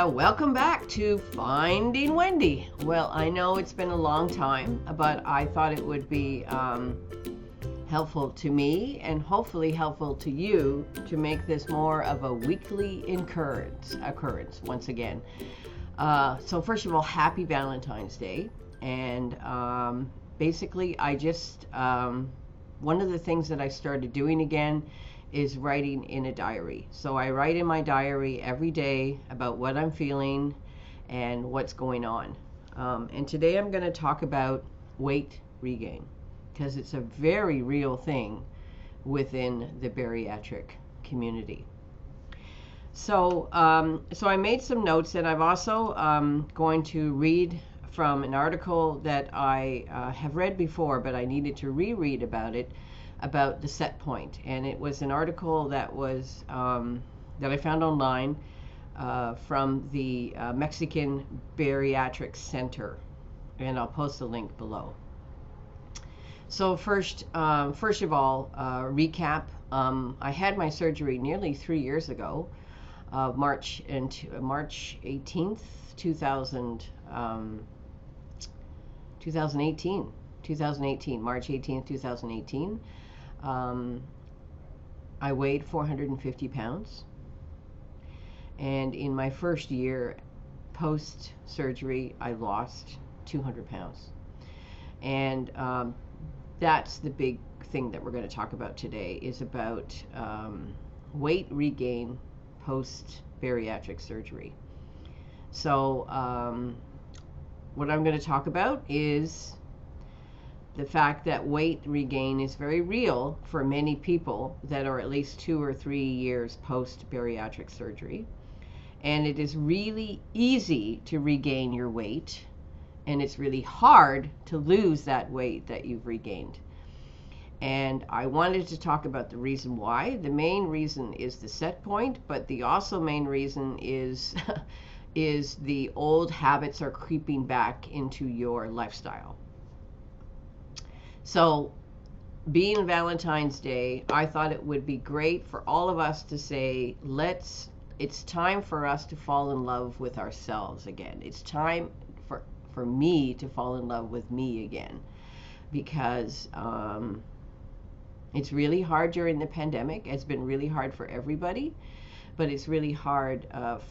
welcome back to Finding Wendy. Well, I know it's been a long time, but I thought it would be helpful to me and hopefully helpful to you to make this more of a weekly occurrence once again. So first of all, happy Valentine's Day. And basically, I just, one of the things that I started doing again is writing in a diary. So I write in my diary every day about what I'm feeling and what's going on. And today I'm going to talk about weight regain because it's a very real thing within the bariatric community. So I made some notes, and I'm also going to read from an article that I have read before, but I needed to reread about it, about the set point. And it was an article that was that I found online from the Mexican Bariatric Center, and I'll post a link below. So first of all, recap. I had my surgery nearly 3 years ago, March 18th, 2018, March 18th, 2018. I weighed 450 pounds, and in my first year post-surgery, I lost 200 pounds. And that's the big thing that we're going to talk about today, is about weight regain post-bariatric surgery. So what I'm going to talk about is the fact that weight regain is very real for many people that are at least 2 or 3 years post-bariatric surgery. And it is really easy to regain your weight, and it's really hard to lose that weight that you've regained. And I wanted to talk about the reason why. The main reason is the set point, but the also main reason is is the old habits are creeping back into your lifestyle. So, being Valentine's Day, I thought it would be great for all of us to say, it's time for us to fall in love with ourselves again. It's time for me to fall in love with me again, because it's really hard during the pandemic. It's been really hard for everybody, but it's really hard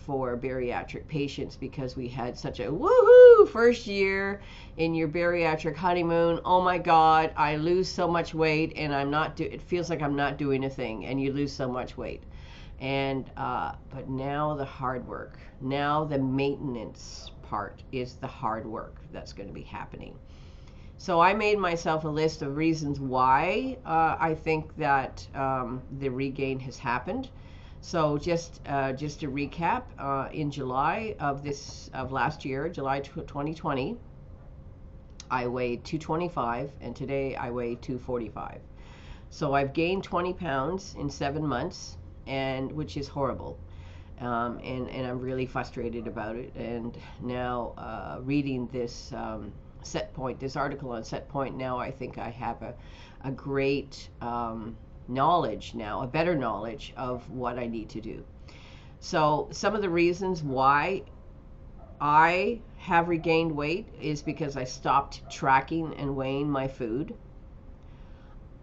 for bariatric patients because we had such a woohoo first year in your bariatric honeymoon. Oh my God, I lose so much weight, and it feels like I'm not doing a thing, and you lose so much weight. And but now the hard work, now the maintenance part is the hard work that's going to be happening. So I made myself a list of reasons why I think that the regain has happened. So just to recap, in July of last year, July 2020, I weighed 225, and today I weigh 245. So I've gained 20 pounds in 7 months, and which is horrible. And I'm really frustrated about it. And now reading this set point, this article on set point, now I think I have a great knowledge now, a better knowledge of what I need to do. So some of the reasons why I have regained weight is because I stopped tracking and weighing my food.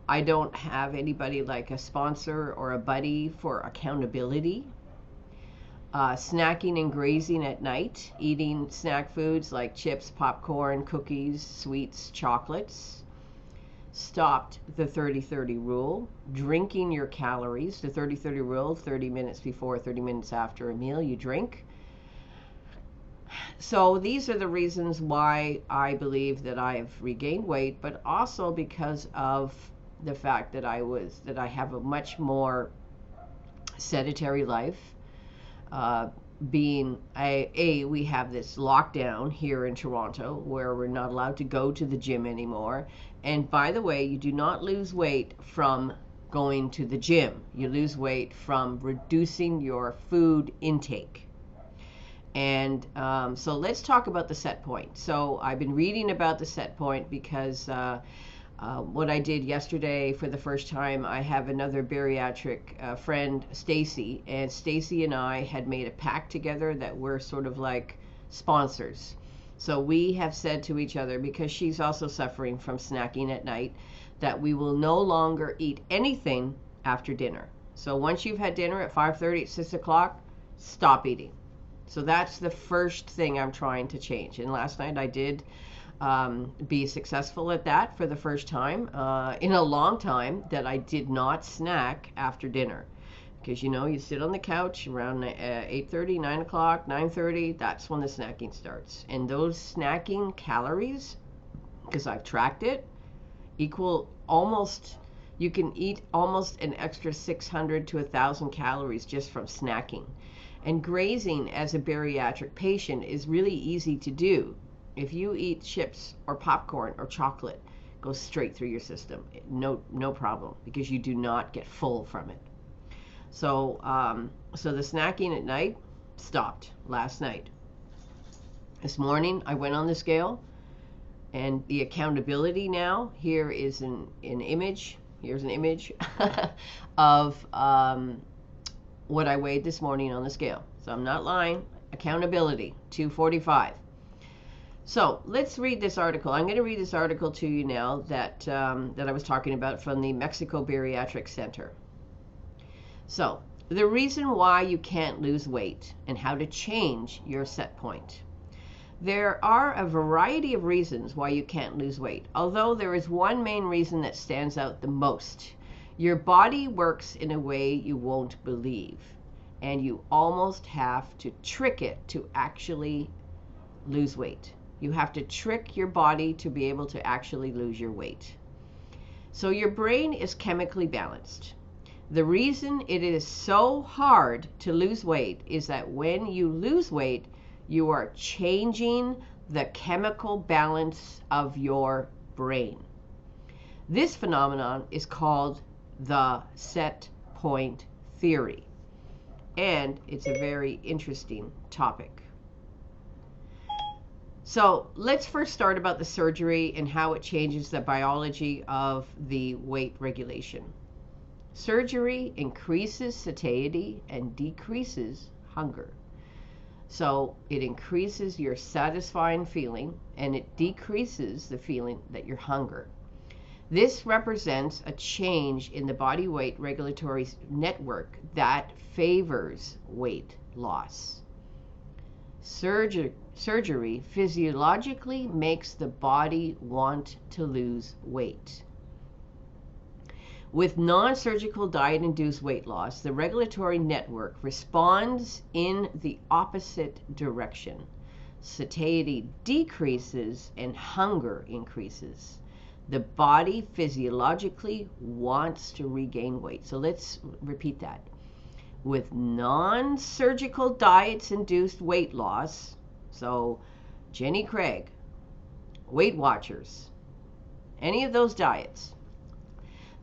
I don't have anybody like a sponsor or a buddy for accountability. Snacking and grazing at night, eating snack foods like chips, popcorn, cookies, sweets, chocolates. Stopped the 30-30 rule, drinking your calories. The 30-30 rule, 30 minutes before, 30 minutes after a meal, you drink. So these are the reasons why I believe that I've regained weight, but also because of the fact that I have a much more sedentary life. We have this lockdown here in Toronto where we're not allowed to go to the gym anymore. And by the way, you do not lose weight from going to the gym. You lose weight from reducing your food intake. And so let's talk about the set point. So I've been reading about the set point because What I did yesterday for the first time, I have another bariatric friend, Stacy, and Stacy and I had made a pact together that we're sort of like sponsors. So we have said to each other, because she's also suffering from snacking at night, that we will no longer eat anything after dinner. So once you've had dinner at 5:30, at 6 o'clock, stop eating. So that's the first thing I'm trying to change. And last night I did be successful at that for the first time in a long time, that I did not snack after dinner. Because, you know, you sit on the couch around 8:30, 9 o'clock, 9:30, that's when the snacking starts. And those snacking calories, because I've tracked it, equal almost, you can eat almost an extra 600 to 1,000 calories just from snacking. And grazing as a bariatric patient is really easy to do. If you eat chips or popcorn or chocolate, it goes straight through your system. No problem, because you do not get full from it. So, so the snacking at night stopped last night. This morning I went on the scale, and the accountability now, here is an image. Here's an image of what I weighed this morning on the scale. So I'm not lying. Accountability, 245. So let's read this article. I'm going to read this article to you now that I was talking about from the Mexico Bariatric Center. So, the reason why you can't lose weight and how to change your set point. There are a variety of reasons why you can't lose weight, although there is one main reason that stands out the most. Your body works in a way you won't believe, and you almost have to trick it to actually lose weight. You have to trick your body to be able to actually lose your weight. So your brain is chemically balanced. The reason it is so hard to lose weight is that when you lose weight, you are changing the chemical balance of your brain. This phenomenon is called the set point theory, and it's a very interesting topic. So let's first start about the surgery and how it changes the biology of the weight regulation. Surgery increases satiety and decreases hunger. So it increases your satisfying feeling, and it decreases the feeling that you're hungry. This represents a change in the body weight regulatory network that favors weight loss. Surgery physiologically makes the body want to lose weight. With non-surgical diet-induced weight loss, the regulatory network responds in the opposite direction. Satiety decreases and hunger increases. The body physiologically wants to regain weight. So let's repeat that. With non-surgical diets-induced weight loss, so Jenny Craig, Weight Watchers, any of those diets,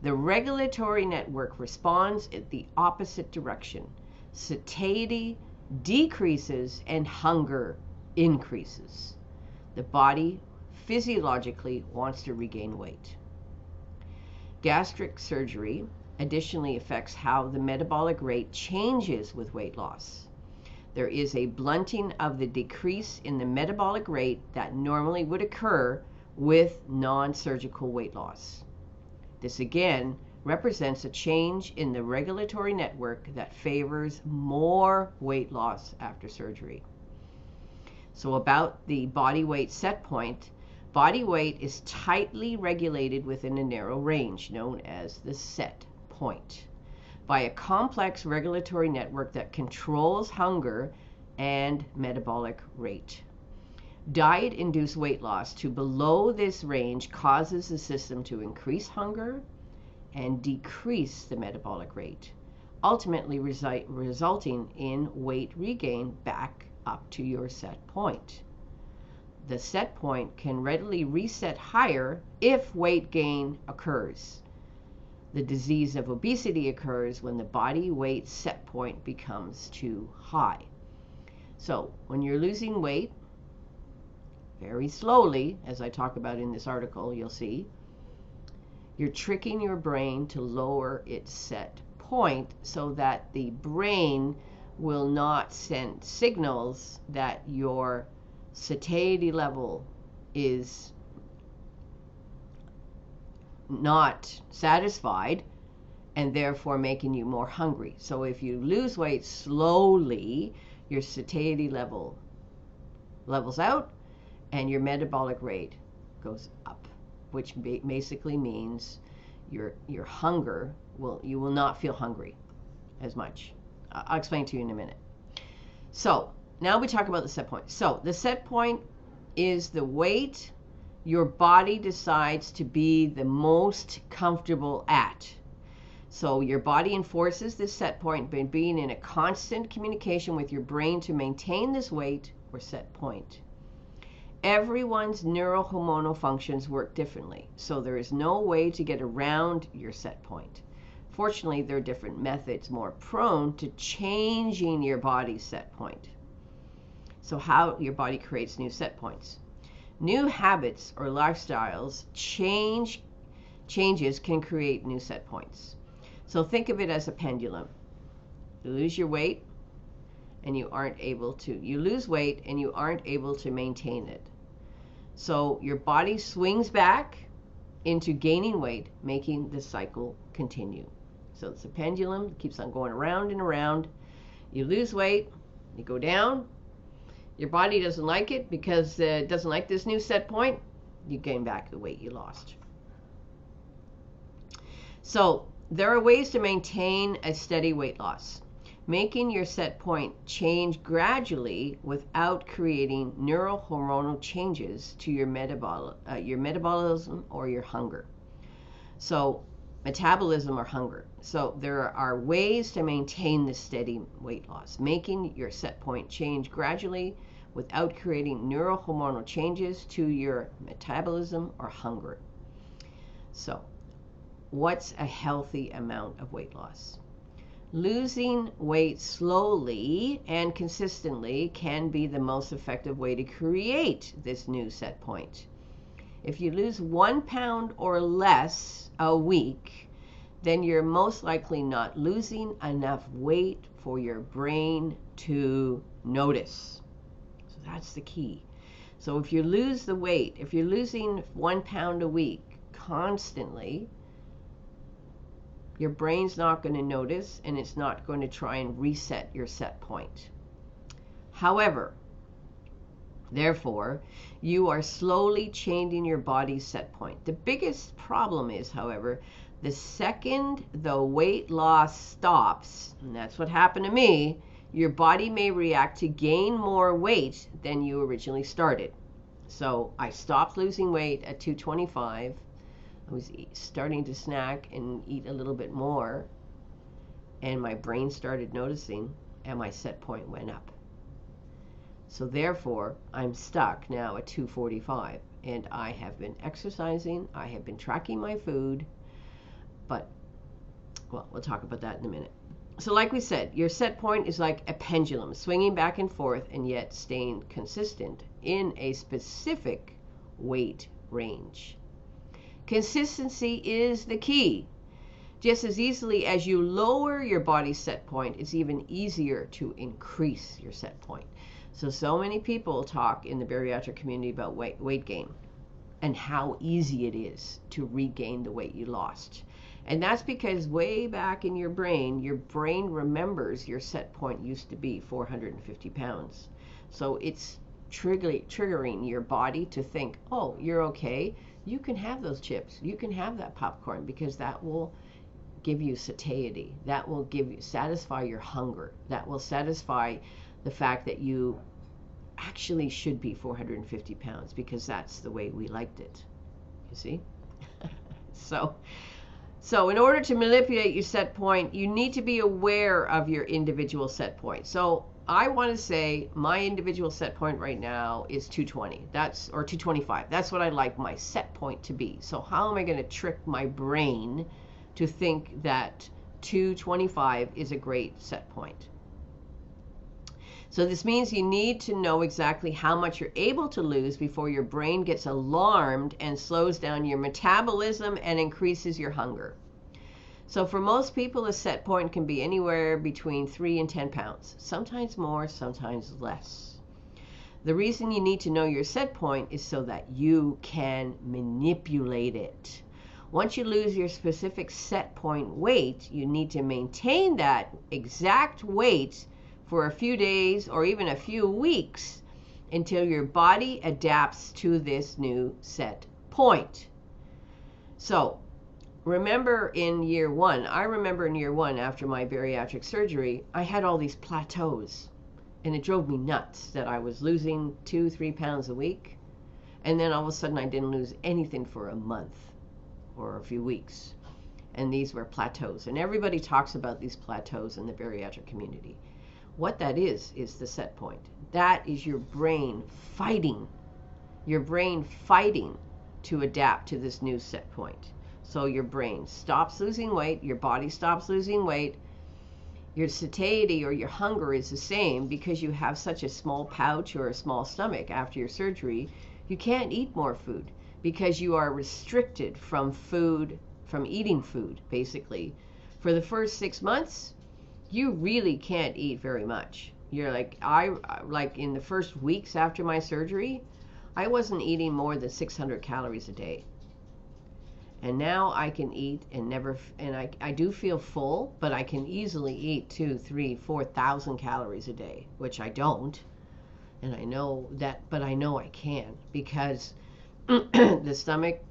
the regulatory network responds in the opposite direction. Satiety decreases and hunger increases. The body physiologically wants to regain weight. Gastric surgery additionally affects how the metabolic rate changes with weight loss. There is a blunting of the decrease in the metabolic rate that normally would occur with non-surgical weight loss. This again represents a change in the regulatory network that favors more weight loss after surgery. So about the body weight set point, body weight is tightly regulated within a narrow range known as the set point by a complex regulatory network that controls hunger and metabolic rate. Diet-induced weight loss to below this range causes the system to increase hunger and decrease the metabolic rate, ultimately resulting in weight regain back up to your set point. The set point can readily reset higher if weight gain occurs. The disease of obesity occurs when the body weight set point becomes too high. So when you're losing weight, very slowly, as I talk about in this article, you'll see, You're tricking your brain to lower its set point so that the brain will not send signals that your satiety level is not satisfied, and therefore making you more hungry. So if you lose weight slowly, your satiety levels out and your metabolic rate goes up, which basically means your hunger you will not feel hungry as much. I'll explain to you in a minute. So now we talk about the set point. So the set point is the weight your body decides to be the most comfortable at. So your body enforces this set point by being in a constant communication with your brain to maintain this weight or set point. Everyone's neurohormonal functions work differently, so there is no way to get around your set point. Fortunately, there are different methods more prone to changing your body's set point. So how your body creates new set points. New habits or lifestyles changes can create new set points. So think of it as a pendulum. You lose your weight and you lose weight and you aren't able to maintain it. So your body swings back into gaining weight, making the cycle continue. So it's a pendulum, it keeps on going around and around. You lose weight, you go down. Your body doesn't like it because it doesn't like this new set point. You gain back the weight you lost. So there are ways to maintain a steady weight loss. Making your set point change gradually without creating neurohormonal changes to your metabolism or your hunger. So metabolism or hunger. So there are ways to maintain this steady weight loss. Making your set point change gradually without creating neurohormonal changes to your metabolism or hunger. So what's a healthy amount of weight loss? Losing weight slowly and consistently can be the most effective way to create this new set point. If you lose 1 pound or less a week, then you're most likely not losing enough weight for your brain to notice. So that's the key. So if you lose the weight, if you're losing 1 pound a week constantly, your brain's not going to notice and it's not going to try and reset your set point. However, therefore, you are slowly changing your body's set point. The biggest problem is, however, the second the weight loss stops, and that's what happened to me, your body may react to gain more weight than you originally started. So I stopped losing weight at 225. I was starting to snack and eat a little bit more, and my brain started noticing, and my set point went up. So therefore, I'm stuck now at 245, and I have been exercising, I have been tracking my food, but, well, we'll talk about that in a minute. So like we said, your set point is like a pendulum, swinging back and forth and yet staying consistent in a specific weight range. Consistency is the key. Just as easily as you lower your body's set point, it's even easier to increase your set point. So many people talk in the bariatric community about weight gain and how easy it is to regain the weight you lost. And that's because way back in your brain remembers your set point used to be 450 pounds. So it's triggering your body to think, oh, you're okay. You can have those chips. You can have that popcorn because that will give you satiety. That will satisfy your hunger. That will satisfy the fact that you actually should be 450 pounds because that's the way we liked it. You see? So in order to manipulate your set point, you need to be aware of your individual set point. So I want to say my individual set point right now is 220. Or 225. That's what I like my set point to be. So how am I going to trick my brain to think that 225 is a great set point? So this means you need to know exactly how much you're able to lose before your brain gets alarmed and slows down your metabolism and increases your hunger. So for most people, a set point can be anywhere between 3 and 10 pounds, sometimes more, sometimes less. The reason you need to know your set point is so that you can manipulate it. Once you lose your specific set point weight, you need to maintain that exact weight for a few days or even a few weeks until your body adapts to this new set point. So remember in year one, I remember in year one after my bariatric surgery, I had all these plateaus, and it drove me nuts that I was losing 2-3 pounds a week, and then all of a sudden I didn't lose anything for a month or a few weeks. And these were plateaus, and everybody talks about these plateaus in the bariatric community. What that is the set point. That is your brain fighting to adapt to this new set point. So your brain stops losing weight, your body stops losing weight, your satiety or your hunger is the same because you have such a small pouch or a small stomach after your surgery. You can't eat more food because you are restricted from eating food, basically. For the first 6 months, you really can't eat very much. You're like in the first weeks after my surgery, I wasn't eating more than 600 calories a day. And now I can eat and I do feel full, but I can easily eat 2, 3, 4,000 calories a day, which I don't. And I know that, but I know I can because the stomach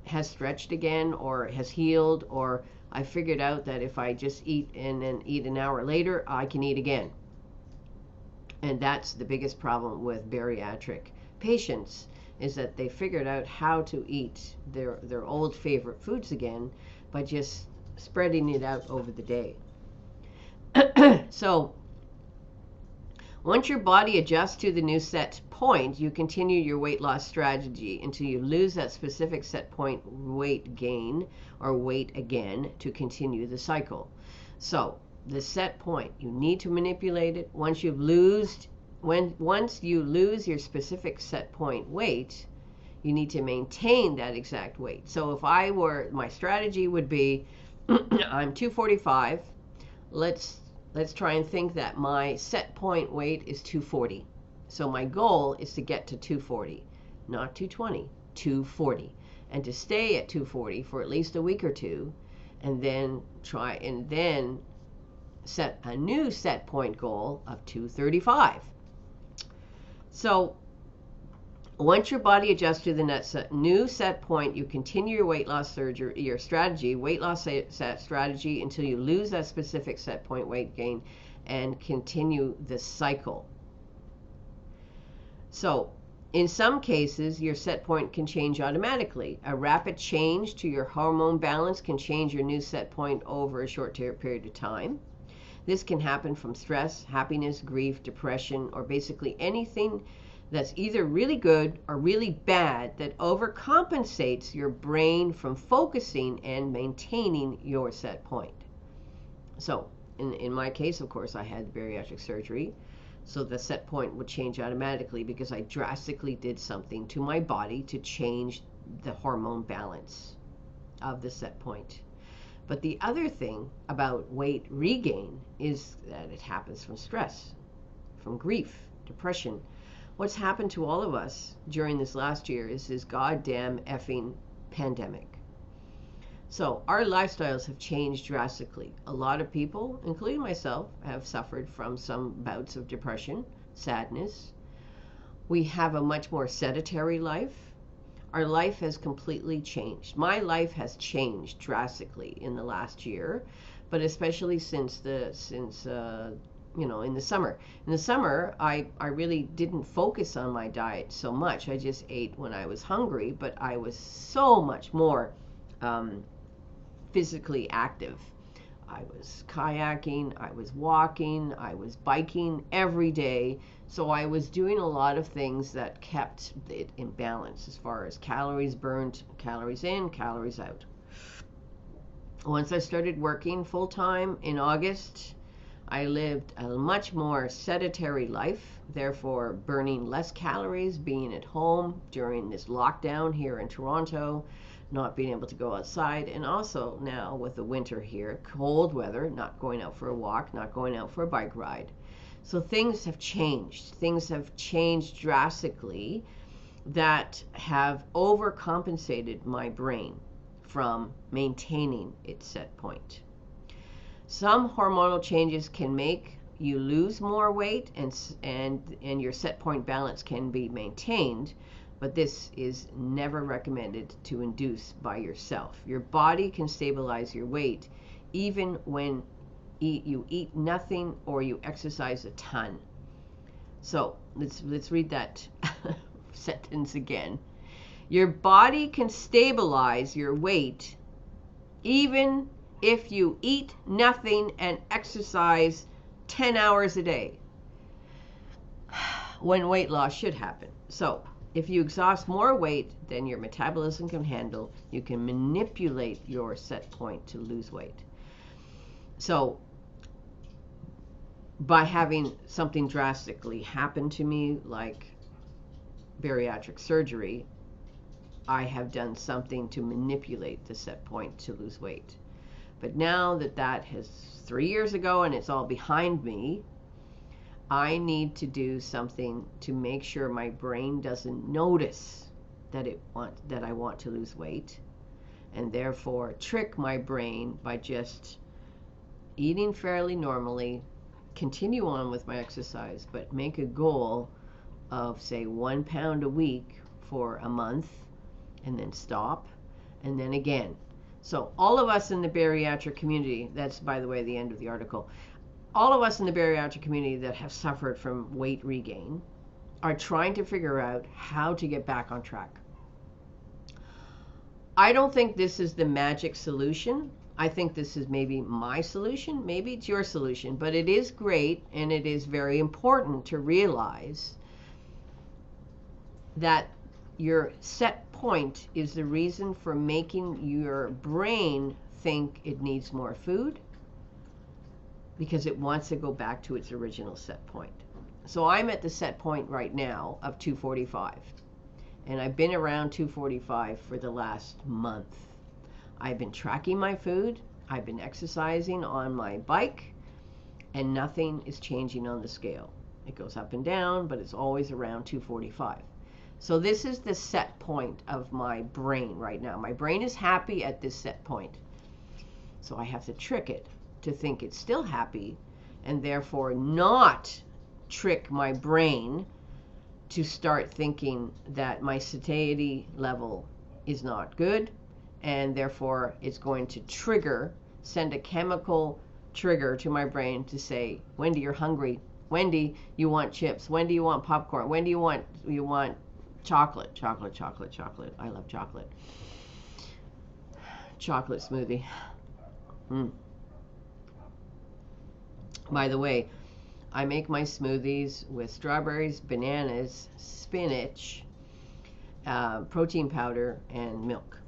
has stretched again or has healed, or I figured out that if I just eat and then eat an hour later, I can eat again. And that's the biggest problem with bariatric patients, is that they figured out how to eat their old favorite foods again by just spreading it out over the day. So once your body adjusts to the new set point, you continue your weight loss strategy until you lose that specific set point weight gain or weight again to continue the cycle. So the set point, you need to manipulate it. Once you lose your specific set point weight, you need to maintain that exact weight. So my strategy would be, I'm 245. Let's try and think that my set point weight is 240. So my goal is to get to 240, not 220, 240. And to stay at 240 for at least a week or two, and then set a new set point goal of 235. So once your body adjusts to the new set point, you continue your weight loss strategy until you lose that specific set point weight gain and continue the cycle. So in some cases, your set point can change automatically. A rapid change to your hormone balance can change your new set point over a short period of time. This can happen from stress, happiness, grief, depression, or basically anything that's either really good or really bad that overcompensates your brain from focusing and maintaining your set point. So in my case, of course, I had bariatric surgery, so the set point would change automatically because I drastically did something to my body to change the hormone balance of the set point. But the other thing about weight regain is that it happens from stress, from grief, depression. What's happened to all of us during this last year is this goddamn effing pandemic. So our lifestyles have changed drastically. A lot of people, including myself, have suffered from some bouts of depression, sadness. We have a much more sedentary life. Our life has completely changed. My life has changed drastically in the last year, but especially since in the summer. In the summer, I really didn't focus on my diet so much. I just ate when I was hungry, but I was so much more physically active. I was kayaking, I was walking, I was biking every day. So I was doing a lot of things that kept it in balance as far as calories burned, calories in, calories out. Once I started working full time in August, I lived a much more sedentary life, therefore burning less calories, being at home during this lockdown here in Toronto, not being able to go outside, and also now with the winter here, cold weather, not going out for a walk, not going out for a bike ride. So things have changed. Things have changed drastically that have overcompensated my brain from maintaining its set point. Some hormonal changes can make you lose more weight and your set point balance can be maintained, but this is never recommended to induce by yourself. Your body can stabilize your weight even when you eat nothing or you exercise a ton. So let's read that sentence again. Your body can stabilize your weight even if you eat nothing and exercise 10 hours a day, when weight loss should happen. So if you exhaust more weight than your metabolism can handle, you can manipulate your set point to lose weight. So by having something drastically happen to me, like bariatric surgery, I have done something to manipulate the set point to lose weight. But now that that has 3 years ago and it's all behind me, I need to do something to make sure my brain doesn't notice that I want to lose weight, and therefore trick my brain by just eating fairly normally, continue on with my exercise, but make a goal of, say, 1 pound a week for a month, and then stop, and then again. So all of us in the bariatric community, that's, by the way, the end of the article, all of us in the bariatric community that have suffered from weight regain are trying to figure out how to get back on track. I don't think this is the magic solution. I think this is maybe my solution, maybe it's your solution, but it is great and it is very important to realize that your set point is the reason for making your brain think it needs more food, because it wants to go back to its original set point. So I'm at the set point right now of 245, and I've been around 245 for the last month. I've been tracking my food, I've been exercising on my bike, and nothing is changing on the scale. It goes up and down, but it's always around 245. So this is the set point of my brain right now. My brain is happy at this set point. So I have to trick it to think it's still happy, and therefore not trick my brain to start thinking that my satiety level is not good, and therefore it's going to send a chemical trigger to my brain to say, Wendy, you're hungry. Wendy, you want chips. Wendy, you want popcorn. Wendy, you want chocolate. I love chocolate. Chocolate smoothie. By the way, I make my smoothies with strawberries, bananas, spinach, protein powder, and milk.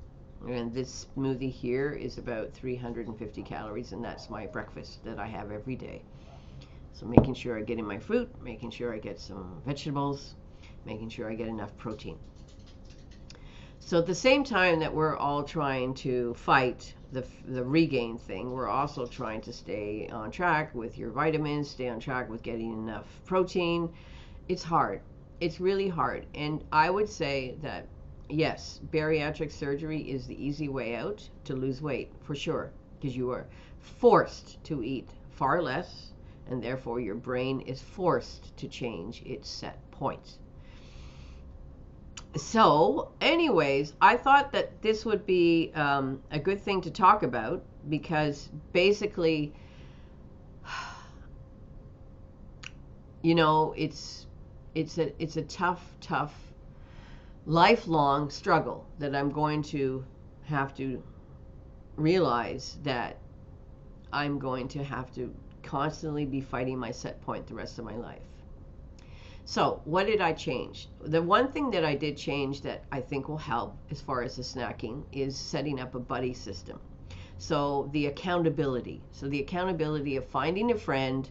And this smoothie here is about 350 calories, and that's my breakfast that I have every day. So making sure I get in my fruit, making sure I get some vegetables, making sure I get enough protein. So at the same time that we're all trying to fight the regain thing, we're also trying to stay on track with your vitamins, stay on track with getting enough protein. It's hard. It's really hard. And I would say that, yes, bariatric surgery is the easy way out to lose weight, for sure, because you are forced to eat far less, and therefore your brain is forced to change its set points. So anyways, I thought that this would be a good thing to talk about, because basically, you know, it's a tough lifelong struggle that I'm going to have to realize that I'm going to have to constantly be fighting my set point the rest of my life. So what did I change? The one thing that I did change that I think will help as far as the snacking is setting up a buddy system. So the accountability. So the accountability of finding a friend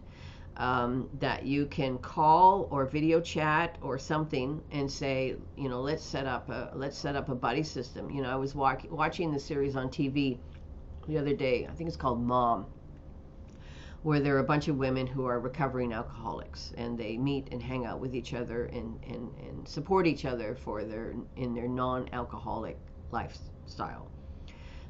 that you can call or video chat or something and say, you know, let's set up a buddy system. You know, I was watching the series on TV the other day. I think it's called Mom, where there are a bunch of women who are recovering alcoholics, and they meet and hang out with each other and support each other in their non-alcoholic lifestyle.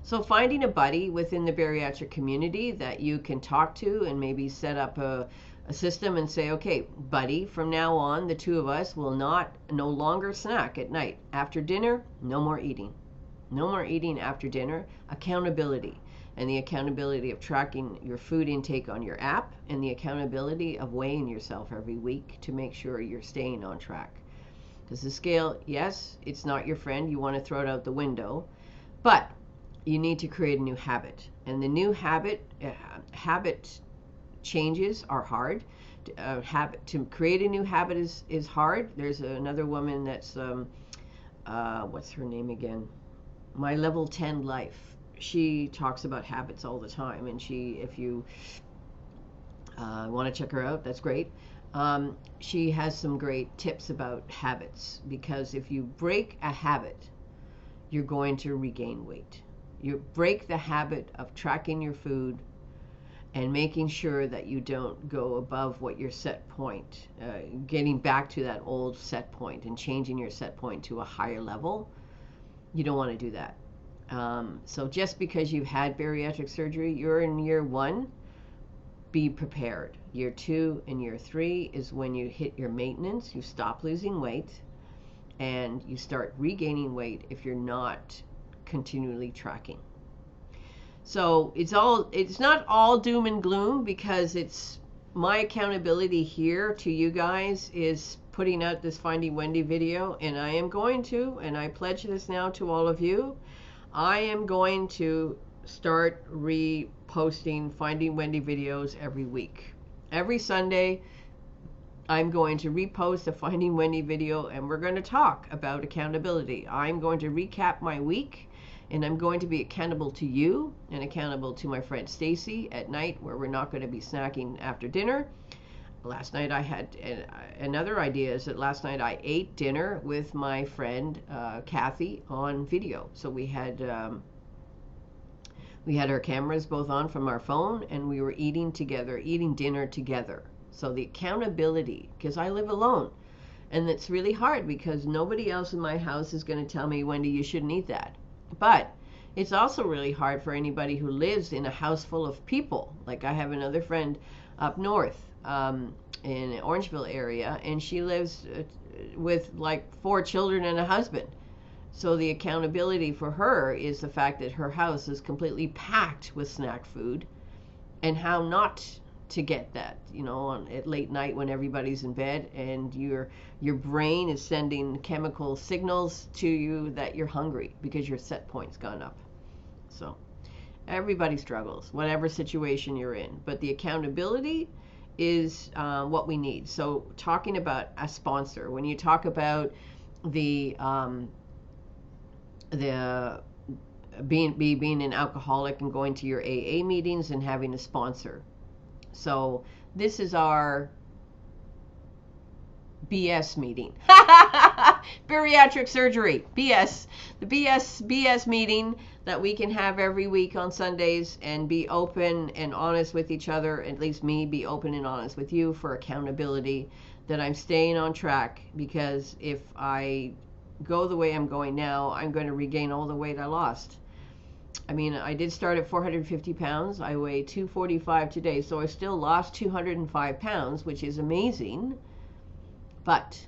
So finding a buddy within the bariatric community that you can talk to and maybe set up a system and say, okay, buddy, from now on, the two of us will no longer snack at night. After dinner, no more eating. No more eating after dinner. Accountability. And the accountability of tracking your food intake on your app, and the accountability of weighing yourself every week to make sure you're staying on track. Because the scale, yes, it's not your friend. You want to throw it out the window. But you need to create a new habit. And the new habit changes are hard. To create a new habit is hard. There's another woman that's, what's her name again? My Level 10 Life. She talks about habits all the time, and if you want to check her out, that's great. She has some great tips about habits, because if you break a habit, you're going to regain weight. You break the habit of tracking your food and making sure that you don't go above what your set point, getting back to that old set point and changing your set point to a higher level. You don't want to do that. So just because you've had bariatric surgery, you're in year 1, be prepared. Year 2 and year 3 is when you hit your maintenance, you stop losing weight, and you start regaining weight if you're not continually tracking. So it's not all doom and gloom, because it's my accountability here to you guys is putting out this Finding Wendy video, and I am going to, and I pledge this now to all of you, I am going to start reposting Finding Wendy videos every week. Every Sunday, I'm going to repost a Finding Wendy video, and we're going to talk about accountability. I'm going to recap my week, and I'm going to be accountable to you and accountable to my friend Stacy at night, where we're not going to be snacking after dinner. Last night I had another idea is that last night I ate dinner with my friend Kathy on video. So we had our cameras both on from our phone, and we were eating together, eating dinner together. So the accountability, because I live alone, and it's really hard because nobody else in my house is going to tell me, Wendy, you shouldn't eat that. But it's also really hard for anybody who lives in a house full of people. Like I have another friend up north in the Orangeville area, and she lives with like 4 children and a husband. So the accountability for her is the fact that her house is completely packed with snack food, and how not to get that, you know, at late night when everybody's in bed and your brain is sending chemical signals to you that you're hungry because your set point's gone up. So everybody struggles, whatever situation you're in, but the accountability is what we need. So talking about a sponsor, when you talk about the being an alcoholic and going to your AA meetings and having a sponsor. So this is our BS meeting. Bariatric surgery, BS. The BS meeting that we can have every week on Sundays and be open and honest with each other, at least me, be open and honest with you for accountability, that I'm staying on track, because if I go the way I'm going now, I'm going to regain all the weight I lost. I mean, I did start at 450 pounds. I weigh 245 today, so I still lost 205 pounds, which is amazing. But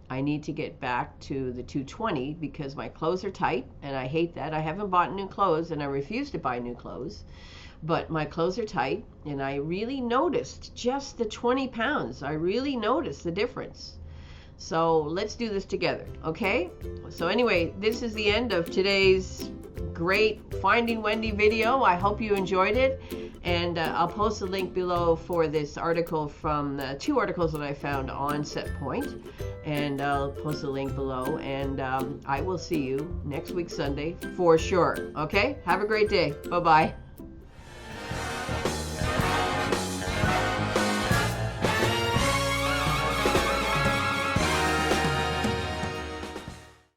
I need to get back to the 220 because my clothes are tight, and I hate that. I haven't bought new clothes, and I refuse to buy new clothes. But my clothes are tight, and I really noticed just the 20 pounds. I really noticed the difference. So let's do this together, okay? So anyway, this is the end of today's great Finding Wendy video. I hope you enjoyed it. And I'll post a link below for this article from the 2 articles that I found on Set Point. And I'll post a link below. And I will see you next week, Sunday, for sure. Okay? Have a great day. Bye-bye.